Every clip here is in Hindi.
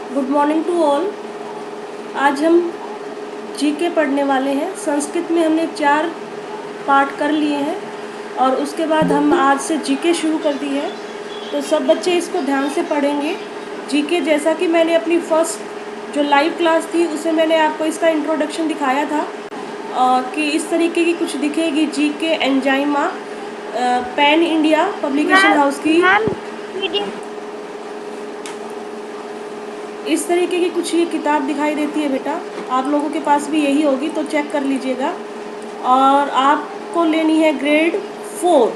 Good morning to all. आज हम जीके पढ़ने वाले हैं। संस्कृत में हमने 4 पाठ कर लिए हैं और उसके बाद हम आज से जीके शुरू कर दी है। तो सब बच्चे इसको ध्यान से पढ़ेंगे। जीके जैसा कि मैंने अपनी फर्स्ट जो लाइव क्लास थी उसमें मैंने आपको इसका इंट्रोडक्शन दिखाया था कि इस तरीके की कुछ दिखेगी जीके एंजाइमा पैन इंडिया पब्लिकेशन हाउस की। इस तरीके की कुछ ये किताब दिखाई देती है बेटा, आप लोगों के पास भी यही होगी तो चेक कर लीजिएगा। और आपको लेनी है ग्रेड 4,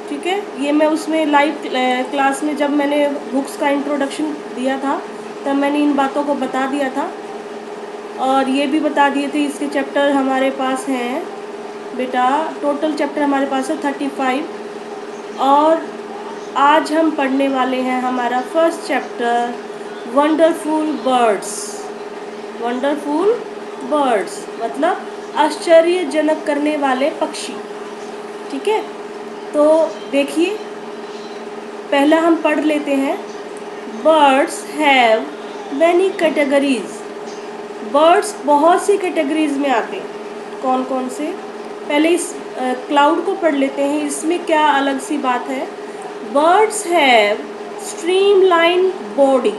ठीक है। ये मैं उसमें लाइव क्लास में जब मैंने बुक्स का इंट्रोडक्शन दिया था तब मैंने इन बातों को बता दिया था और ये भी बता दिए थे। इसके चैप्टर हमारे पास हैं बेटा, टोटल चैप्टर हमारे पास है 35 और आज हम पढ़ने वाले हैं हमारा first chapter wonderful birds. Wonderful birds मतलब आश्चर्यजनक करने वाले पक्षी, ठीक है। तो देखिए, पहला हम पढ़ लेते हैं। Birds have many categories. Birds बहुत सी कैटेगरीज में आते हैं। कौन कौन से? पहले इस क्लाउड को पढ़ लेते हैं, इसमें क्या अलग सी बात है। Birds have streamline body.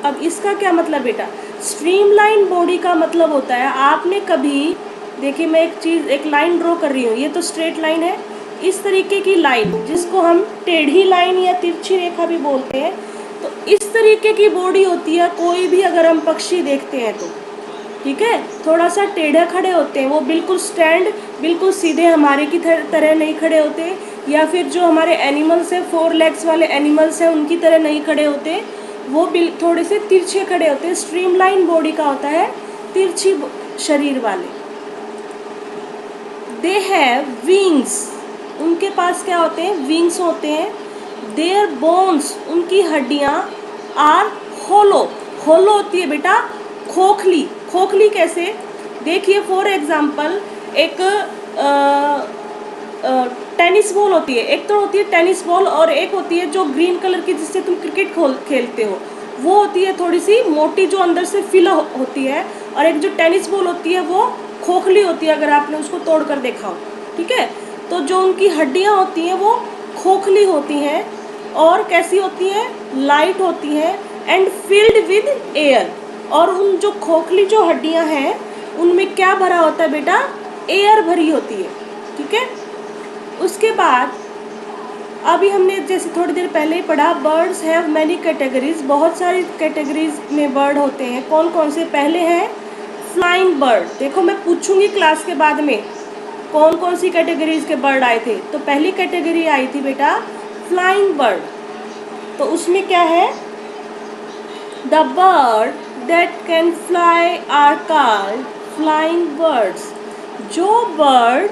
अब इसका क्या मतलब बेटा? स्ट्रीमलाइन बॉडी का मतलब होता है, आपने कभी देखिए, मैं एक लाइन ड्रॉ कर रही हूँ, ये तो स्ट्रेट लाइन है। इस तरीके की लाइन जिसको हम टेढ़ी लाइन या तिरछी रेखा भी बोलते हैं, तो इस तरीके की बॉडी होती है कोई भी अगर हम पक्षी देखते हैं तो, ठीक है। थोड़ा सा टेढ़े खड़े होते हैं, वो बिल्कुल सीधे हमारे की तरह नहीं खड़े होते, या फिर जो हमारे एनिमल्स हैं 4 लेग्स वाले एनिमल्स हैं उनकी तरह नहीं खड़े होते, वो थोड़े से तिरछे खड़े होते हैं। स्ट्रीमलाइन बॉडी का होता है तिरछी शरीर वाले। They have wings. उनके पास क्या होते हैं? विंग्स होते हैं। देयर बोन्स, उनकी हड्डियाँ आर होलो। होलो होती है बेटा खोखली। खोखली कैसे? देखिए, फॉर एग्जाम्पल एक टेनिस बॉल होती है, एक तो होती है टेनिस बॉल और एक होती है जो ग्रीन कलर की जिससे तुम क्रिकेट खेलते हो, वो होती है थोड़ी सी मोटी जो अंदर से फिल होती है, और एक जो टेनिस बॉल होती है वो खोखली होती है अगर आपने उसको तोड़ कर देखा हो, ठीक है। तो जो उनकी हड्डियाँ होती हैं वो खोखली होती हैं और कैसी होती हैं? लाइट होती हैं एंड फिल्ड विद एयर। और उन जो खोखली जो हड्डियाँ हैं उनमें क्या भरा होता है बेटा? एयर भरी होती है, ठीक है। उसके बाद अभी हमने जैसे थोड़ी देर पहले ही पढ़ा, बर्ड्स हैव मैनी कैटेगरीज। बहुत सारी कैटेगरीज में बर्ड होते हैं। कौन कौन से? पहले हैं फ्लाइंग बर्ड। देखो, मैं पूछूंगी क्लास के बाद में कौन कौन सी कैटेगरीज के बर्ड आए थे। तो पहली कैटेगरी आई थी बेटा फ्लाइंग बर्ड। तो उसमें क्या है? The bird that can fly are called flying birds. जो बर्ड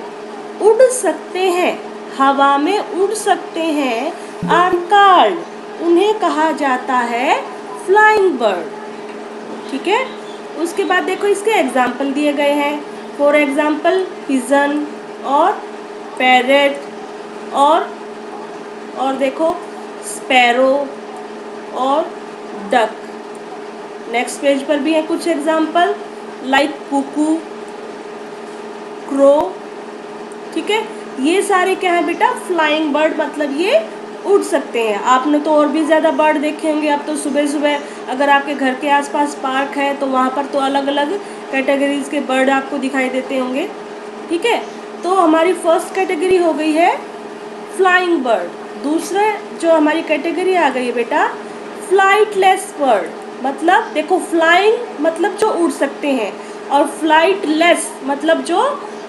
उड़ सकते हैं, हवा में उड़ सकते हैं, आर कॉल्ड, उन्हें कहा जाता है फ्लाइंग बर्ड, ठीक है। उसके बाद देखो, इसके एग्जाम्पल दिए गए हैं। फॉर एग्जाम्पल पिजन और पैरेट और देखो स्पैरो और डक। नेक्स्ट पेज पर भी है कुछ एग्जाम्पल लाइक कुकू, क्रो, ठीक है। ये सारे क्या है बेटा? फ्लाइंग बर्ड, मतलब ये उड़ सकते हैं। आपने तो और भी ज़्यादा बर्ड देखे होंगे। अब तो सुबह सुबह अगर आपके घर के आसपास पार्क है तो वहाँ पर तो अलग अलग कैटेगरीज के बर्ड आपको दिखाई देते होंगे, ठीक है। तो हमारी फर्स्ट कैटेगरी हो गई है फ्लाइंग बर्ड। दूसरा जो हमारी कैटेगरी आ गई है बेटा फ्लाइटलेस बर्ड। मतलब देखो, फ्लाइंग मतलब जो उड़ सकते हैं और फ्लाइटलेस मतलब जो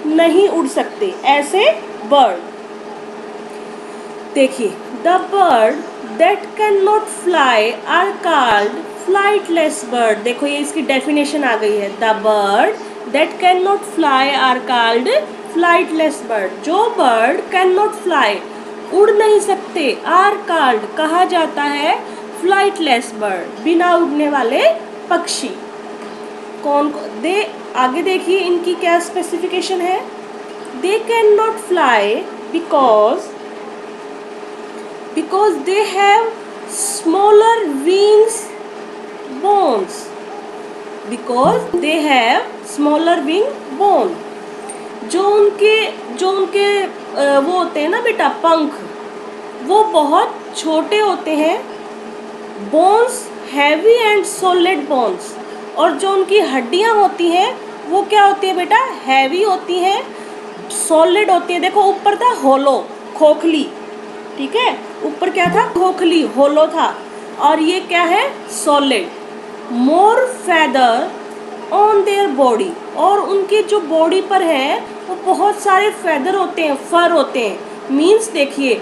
नहीं उड़ सकते, ऐसे बर्ड। देखिए, the bird that can not fly are called flightless bird. देखो, ये इसकी डेफिनेशन आ गई है। The bird that can not fly are called flightless bird. जो बर्ड कैन नॉट फ्लाई, उड़ नहीं सकते, आर कॉल्ड, कहा जाता है फ्लाइटलेस बर्ड, बिना उड़ने वाले पक्षी। कौन दे? आगे देखिए इनकी क्या स्पेसिफिकेशन है। They can not fly because they have smaller wings because they have smaller wing bone. जो उनके वो होते हैं ना बेटा पंख, वो बहुत छोटे होते हैं। Bones heavy and solid bones. और जो उनकी हड्डियां होती हैं वो क्या होती है बेटा, हैवी होती हैं, सॉलिड होती है। देखो ऊपर था होलो, खोखली, ठीक है, ऊपर क्या था, खोखली, होलो था, और ये क्या है, solid. More feather on their body, और उनके जो बॉडी पर है वो बहुत सारे फेदर होते हैं, फर होते हैं। मीन्स देखिए,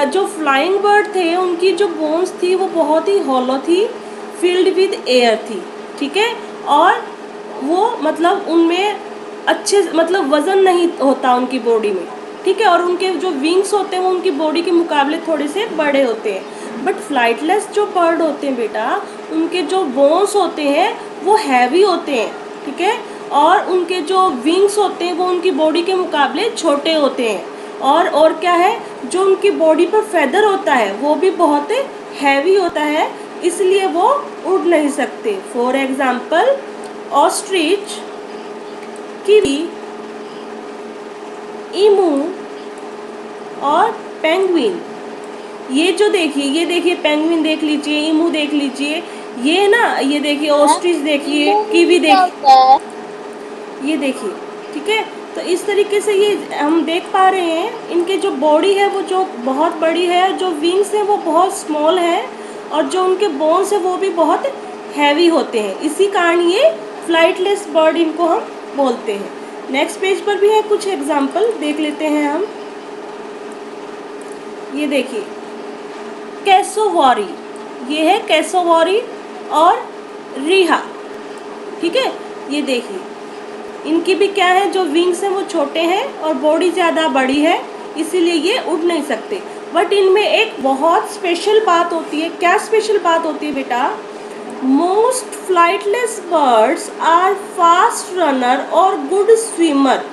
जो फ्लाइंग बर्ड थे उनकी जो बोन्स थी वो बहुत ही हॉलो थी, फिल्ड विद एयर थी, ठीक है, और वो मतलब उनमें अच्छे मतलब वज़न नहीं होता उनकी बॉडी में, ठीक है, और उनके जो विंग्स होते हैं वो उनकी बॉडी के मुकाबले थोड़े से बड़े होते हैं। बट फ्लाइटलेस जो बर्ड होते हैं बेटा, उनके जो बोन्स होते हैं वो हैवी होते हैं, ठीक है, और उनके जो विंग्स होते हैं वो उनकी बॉडी के मुकाबले छोटे होते हैं। और क्या है, जो उनकी बॉडी पर फेदर होता है वो भी बहुत हैवी होता है, इसलिए वो उड़ नहीं सकते। फॉर एग्जाम्पल ऑस्ट्रिच, कीवी, ईमू और पेंगुइन। ये जो देखिए, ये देखिए पेंगुइन देख लीजिए, ईमू देख लीजिए, ये ना, ये देखिए ऑस्ट्रिच देखिए, कीवी देखिए, ये देखिए, ठीक है। तो इस तरीके से ये हम देख पा रहे हैं, इनके जो बॉडी है वो जो बहुत बड़ी है, जो विंग्स हैं वो बहुत स्मॉल है, और जो उनके बोन्स है वो भी बहुत हैवी होते हैं। इसी कारण ये फ्लाइटलेस बर्ड इनको हम बोलते हैं। नेक्स्ट पेज पर भी है कुछ एग्जाम्पल, देख लेते हैं हम। ये देखिए कैसोवारी, ये है कैसोवारी और रिहा, ठीक है। ये देखिए इनकी भी क्या है, जो विंग्स हैं वो छोटे हैं और बॉडी ज़्यादा बड़ी है, इसीलिए ये उड़ नहीं सकते। बट इनमें एक बहुत स्पेशल बात होती है। क्या स्पेशल बात होती है बेटा, most flightless birds are fast runner और गुड स्विमर।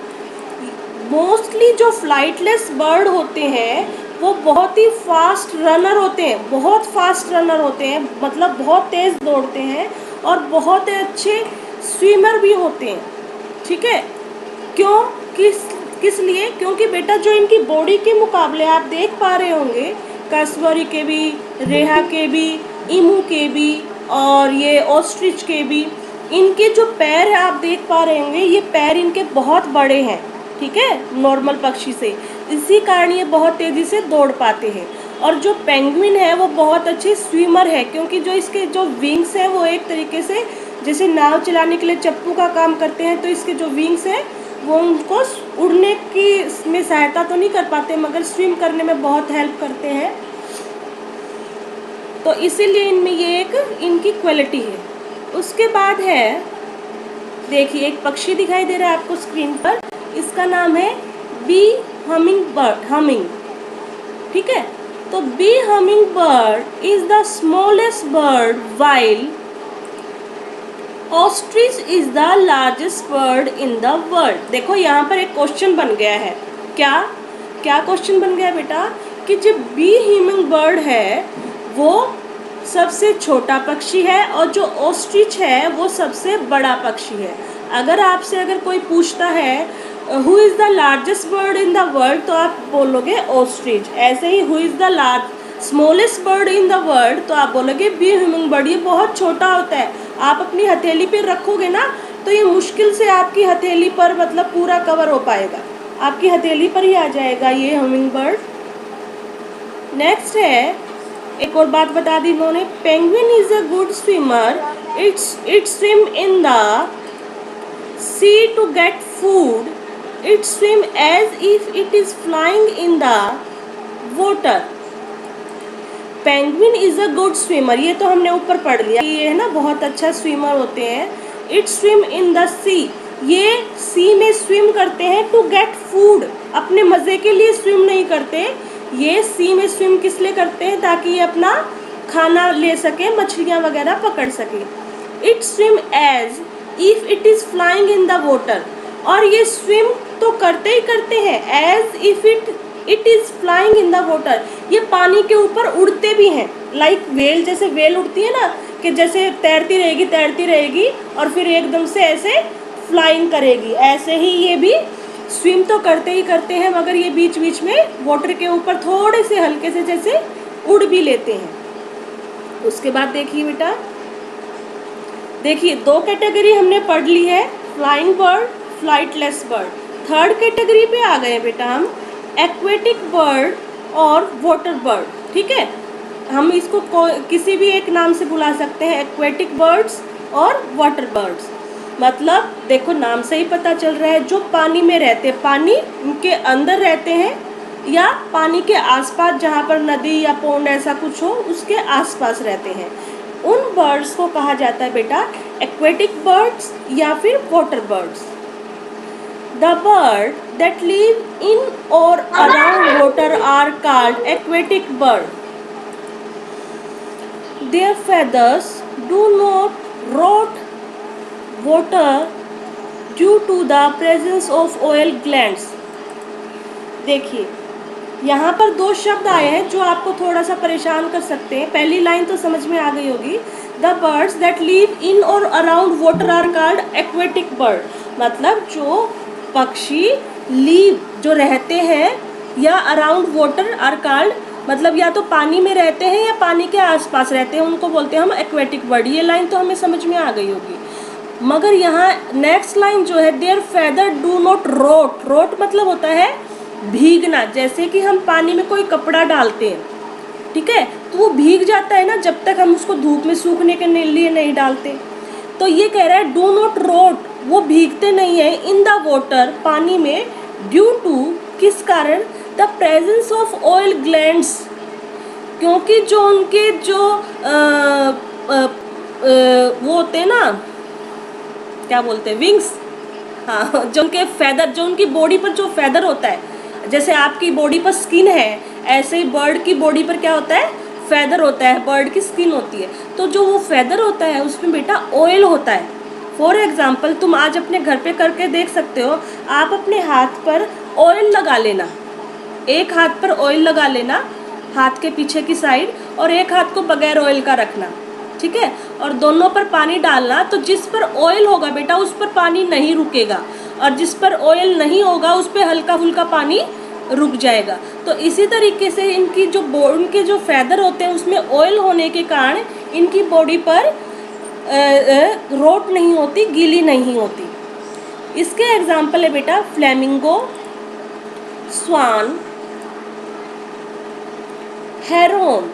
मोस्टली जो फ्लाइटलेस बर्ड होते हैं वो बहुत ही फास्ट रनर होते हैं, बहुत फास्ट रनर होते हैं, मतलब बहुत तेज़ दौड़ते हैं, और बहुत अच्छे स्विमर भी होते हैं, ठीक है। क्यों, किस लिए, क्योंकि बेटा जो इनकी बॉडी के मुकाबले आप देख पा रहे होंगे, कैसोवारी के भी, रेहा के भी, ईमू के भी, और ये ऑस्ट्रिच के भी, इनके जो पैर है आप देख पा रहे होंगे, ये पैर इनके बहुत बड़े हैं, ठीक है, नॉर्मल पक्षी से। इसी कारण ये बहुत तेज़ी से दौड़ पाते हैं। और जो पेंगुइन है वो बहुत अच्छे स्विमर है, क्योंकि जो इसके जो विंग्स हैं वो एक तरीके से जैसे नाव चलाने के लिए चप्पू का काम करते हैं, तो इसके जो विंग्स हैं वो उनको उड़ने की में सहायता तो नहीं कर पाते, मगर स्विम करने में बहुत हेल्प करते हैं। तो इसीलिए इनमें ये एक इनकी क्वालिटी है। उसके बाद है, देखिए एक पक्षी दिखाई दे रहा है आपको स्क्रीन पर, इसका नाम है बी हमिंग बर्ड, हमिंग, ठीक है। तो bee humming bird is the smallest bird while ostrich is the largest bird in the world. देखो यहाँ पर एक क्वेश्चन बन गया है, क्या क्वेश्चन बन गया बेटा, कि जो बी हमिंग बर्ड है वो सबसे छोटा पक्षी है, और जो ऑस्ट्रिच है वो सबसे बड़ा पक्षी है। अगर आपसे अगर कोई पूछता है who is the largest bird in the world, तो आप बोलोगे ऑस्ट्रिच। ऐसे he who is the smallest bird in the world, तो आप बोलोगे बी हमिंग बर्ड। ये बहुत छोटा होता है, आप अपनी हथेली पे रखोगे ना तो ये मुश्किल से आपकी हथेली पर मतलब पूरा कवर हो पाएगा, आपकी हथेली पर ही आ जाएगा ये हमिंग बर्ड। नेक्स्ट है, एक और बात बता दी इन्होंने, penguin is a good swimmer, it swim in the sea to get food, it swim as if it is flying in the water. Penguin is a good swimmer, ये तो हमने ऊपर पढ़ लिया, ये है ना बहुत अच्छा स्विमर होते हैं। इट स्विम इन द सी, ये सी में स्विम करते हैं टू गेट फूड, अपने मज़े के लिए स्विम नहीं करते, ये सी में स्विम किस लिए करते हैं, ताकि ये अपना खाना ले सके, मछलियाँ वगैरह पकड़ सके। It swim as if it is flying in the water, और ये स्विम तो करते ही करते हैं as if it is flying in the water, ये पानी के ऊपर उड़ते भी हैं, लाइक वेल, जैसे वेल उड़ती है ना, कि जैसे तैरती रहेगी और फिर एकदम से ऐसे फ्लाइंग करेगी, ऐसे ही ये भी स्विम तो करते ही करते हैं, मगर ये बीच बीच में वाटर के ऊपर थोड़े से हल्के से जैसे उड़ भी लेते हैं। उसके बाद देखिए बेटा, देखिए 2 कैटेगरी हमने पढ़ ली है, flying bird, flightless bird. Third category पे आ गए बेटा हम, एक्वेटिक बर्ड और वाटर बर्ड। ठीक है, हम इसको किसी भी एक नाम से बुला सकते हैं, एक्वेटिक बर्ड्स और वाटर बर्ड्स। मतलब देखो नाम से ही पता चल रहा है, जो पानी में रहते हैं, पानी के अंदर रहते हैं या पानी के आसपास, जहाँ पर नदी या पोंड ऐसा कुछ हो उसके आसपास रहते हैं, उन बर्ड्स को कहा जाता है बेटा एक्वेटिक बर्ड्स या फिर water birds. The bird that live in और around water are called aquatic bird. Their feathers do not rot water due to the presence of oil glands। देखिए यहाँ पर 2 शब्द आए हैं जो आपको थोड़ा सा परेशान कर सकते हैं। पहली लाइन तो समझ में आ गई होगी, the birds that live in और around water are called aquatic bird. मतलब जो पक्षी लीव, जो रहते हैं या अराउंड वाटर आर कॉल्ड, मतलब या तो पानी में रहते हैं या पानी के आसपास रहते हैं, उनको बोलते हैं हम एक्वेटिक बर्ड। ये लाइन तो हमें समझ में आ गई होगी। मगर यहाँ नेक्स्ट लाइन जो है, their feather do not rot. Rot मतलब होता है भीगना, जैसे कि हम पानी में कोई कपड़ा डालते हैं, ठीक है, तो वो भीग जाता है ना जब तक हम उसको धूप में सूखने के लिए नहीं डालते। तो ये कह रहा है डू नॉट रोट, वो भीगते नहीं है इन द वाटर, पानी में, ड्यू टू, किस कारण, the presence of oil glands, क्योंकि जो उनके जो वो होते हैं ना, क्या बोलते हैं, विंग्स, हाँ, जो उनके फैदर, जो उनकी बॉडी पर जो फैदर होता है, जैसे आपकी बॉडी पर स्किन है, ऐसे ही बर्ड की बॉडी पर क्या होता है, फैदर होता है, बर्ड की स्किन होती है। तो जो वो फैदर होता है उसमें बेटा ऑयल होता है। फॉर एग्जाम्पल तुम आज अपने घर पे करके देख सकते हो, आप अपने हाथ पर ऑयल लगा लेना, एक हाथ पर ऑयल लगा लेना, हाथ के पीछे की साइड, और एक हाथ को बगैर ऑयल का रखना, ठीक है, और दोनों पर पानी डालना। तो जिस पर ऑयल होगा बेटा उस पर पानी नहीं रुकेगा, और जिस पर ऑयल नहीं होगा उस पर हल्का फुल्का पानी रुक जाएगा। तो इसी तरीके से इनकी जो उनके जो फैदर होते हैं उसमें ऑयल होने के कारण इनकी बॉडी पर रोट नहीं होती, गीली नहीं होती। इसके एग्जाम्पल है बेटा फ्लेमिंगो, स्वान, हेरोन,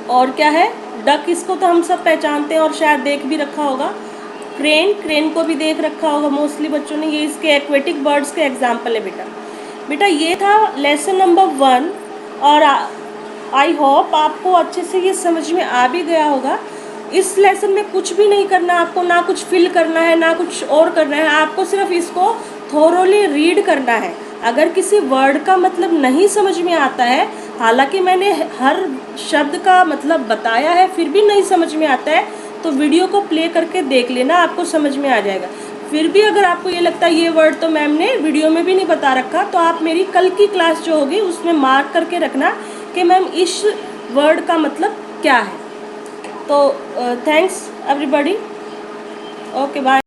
और क्या है, डक, इसको तो हम सब पहचानते हैं और शायद देख भी रखा होगा। क्रेन, क्रेन को भी देख रखा होगा मोस्टली बच्चों ने। ये इसके एक्वेटिक बर्ड्स के एग्जाम्पल है बेटा। बेटा ये था लेसन नंबर 1, और आई होप आपको अच्छे से ये समझ में आ भी गया होगा। इस लेसन में कुछ भी नहीं करना आपको, ना कुछ फिल करना है ना कुछ और करना है, आपको सिर्फ इसको थोरोली रीड करना है। अगर किसी वर्ड का मतलब नहीं समझ में आता है, हालांकि मैंने हर शब्द का मतलब बताया है, फिर भी नहीं समझ में आता है, तो वीडियो को प्ले करके देख लेना, आपको समझ में आ जाएगा। फिर भी अगर आपको ये लगता है ये वर्ड तो मैम ने वीडियो में भी नहीं बता रखा, तो आप मेरी कल की क्लास जो होगी उसमें मार्क करके रखना कि मैम इस वर्ड का मतलब क्या है। तो थैंक्स एवरीबॉडी, ओके बाय।